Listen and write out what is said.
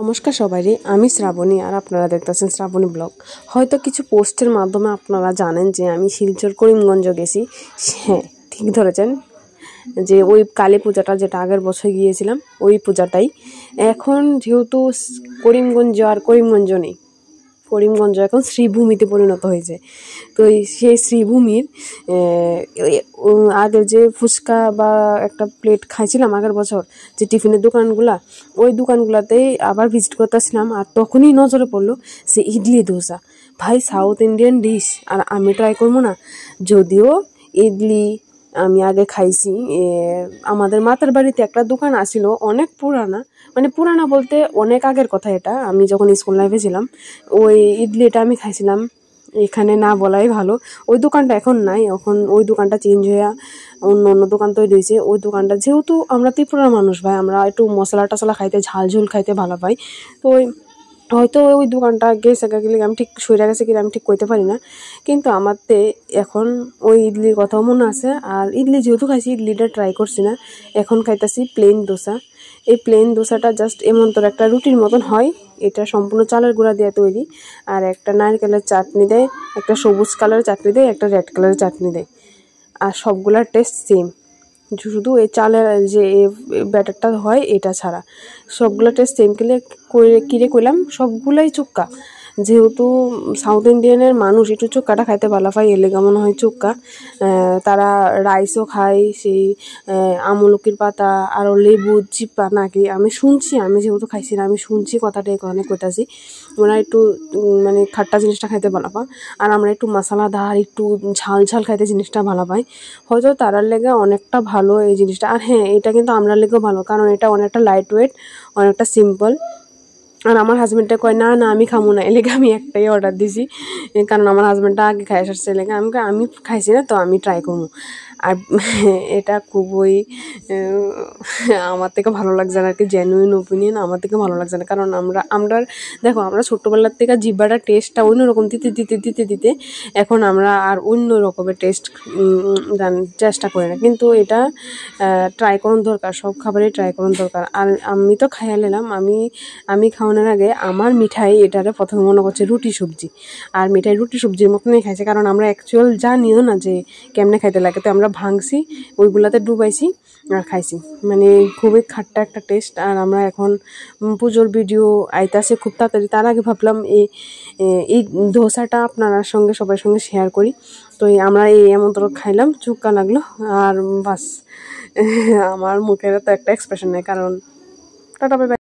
নমস্কার সবাইরে, আমি শ্রাবণী আর আপনারা দেখতেছেন শ্রাবণী ব্লগ। হয়তো কিছু পোস্টের মাধ্যমে আপনারা জানেন যে আমি শিলচর করিমগঞ্জ গেছি। হ্যাঁ, ঠিক ধরেছেন, যে ওই কালী পূজাটা যেটা আগের বছর গিয়েছিলাম ওই পূজাটাই। এখন যেহেতু করিমগঞ্জ আর করিমগঞ্জ নেই, করিমগঞ্জ এখন শ্রীভূমিতে পরিণত হয়েছে। তো সেই শ্রীভূমির আগে যে ফুচকা বা একটা প্লেট খাইছিলাম আগের বছর, যে টিফিনের দোকানগুলা, ওই দোকানগুলাতেই আবার ভিজিট করতেছিলাম। আর তখনই নজরে পড়লো যে ইডলি ধোসা, ভাই সাউথ ইন্ডিয়ান ডিশ, আর আমি ট্রাই করবো না? যদিও ইডলি আমি আগে খাইছি, আমাদের মাতার বাড়িতে একটা দোকান আসিল, অনেক পুরানা, মানে পুরানা বলতে অনেক আগের কথা, এটা আমি যখন স্কুল লাইফে ছিলাম ওই ইডলিটা আমি খাইছিলাম। এখানে না বলাই ভালো, ওই দোকানটা এখন নাই, এখন ওই দোকানটা চেঞ্জ হয়ে অন্য দোকান তৈরি হয়েছে। ওই দোকানটা যেহেতু আমরা ত্রিপুরার মানুষ ভাই, আমরা একটু মশলা টশলা খাইতে, ঝাল ঝোল খাইতে ভালো পাই, তো হয়তো ওই দোকানটা গেছে গেলে আমি ঠিক সইরা গেছে কিনা আমি ঠিক কইতে পারি না। কিন্তু আমারতে এখন ওই ইডলির কথাও মনে আছে। আর ইডলি যেহেতু খাইছি, ইডলিটা ট্রাই করছি না, এখন খাইতেছি প্লেন দোসা। এই প্লেন দোসাটা জাস্ট এমন তোর একটা রুটির মতন হয়, এটা সম্পূর্ণ চালের গুঁড়া দিয়ে তৈরি, আর একটা নারকেলের চাটনি দেয়, একটা সবুজ কালারের চাটনি দেয়, একটা রেড কালারের চাটনি দেয়, আর সবগুলার টেস্ট সেম। শুধু এই চালের যে ব্যাটারটা হয় এটা ছাড়া সবগুলো টেস্ট সেম। কিরে কইলাম সবগুলাই চুক্কা, যেহেতু সাউথ ইন্ডিয়ানের মানুষ একটু চুক্কাটা খাইতে ভালো পায়, এলে মনে হয় চুক্কা। তারা রাইসও খায়, সেই আমলকির পাতা আরও লেবু চিপা নাকি আমি শুনছি, আমি যেহেতু খাইছি না আমি শুনছি, কথাটা এখানে কইতাছি। ওরা একটু মানে খাট্টা জিনিসটা খাইতে ভালো পায়, আর আমরা একটু মশলাদার একটু ঝাল ঝাল খাইতে জিনিসটা ভালো পাই। হয়তো তারার লেগে অনেকটা ভালো এই জিনিসটা। আর হ্যাঁ, এটা কিন্তু আমরা লেগেও ভালো, কারণ এটা অনেকটা লাইট ওয়েট, অনেকটা সিম্পল। আর আমার হাজব্যান্ডটা কয় না না আমি খামো না, এলাকা আমি একটাই অর্ডার দিছি, কারণ আমার হাজব্যান্ডটা আগে খাই আসছে, এলাকা আমি খাইছি না, তো আমি ট্রাই করবো। আর এটা খুবই আমার থেকে ভালো লাগছে না আর কি, জেনুইন ওপিনিয়ন, আমার থেকে ভালো লাগছে না। কারণ আমরা দেখো, আমরা ছোট্টবেলার থেকে জিহ্বাটার টেস্টটা অন্যরকম দিতে দিতে দিতে দিতে এখন আমরা আর অন্য রকমের টেস্ট চেষ্টা করি না। কিন্তু এটা ট্রাই করার দরকার, সব খাবারই ট্রাই করার দরকার। আর আমি তো খাইয়া নিলাম, আমি খাওয়ানোর আগে আমার মিঠাই এটারে প্রথমে মনে করছে রুটি সবজি, আর মিঠাই রুটি সবজির মতনই খাইছে, কারণ আমরা অ্যাকচুয়াল জানিও না যে কেমনে খাইতে লাগে। তো আমরা ভাঙছি, ওইগুলাতে ডুবাইছি আর খাইছি, মানে খুবই খাট্টা একটা টেস্ট। আর আমরা এখন পুজোর ভিডিও আইতাছে খুব তাড়াতাড়ি, তার আগে ভাবলাম এই ধোসাটা আপনার সঙ্গে সবার সঙ্গে শেয়ার করি। তো আমরা এমন তো খাইলাম, চুক্কা লাগলো, আর বাস আমার মুখের তো একটা এক্সপ্রেশন নেই, কারণ টাটা বাই বাই।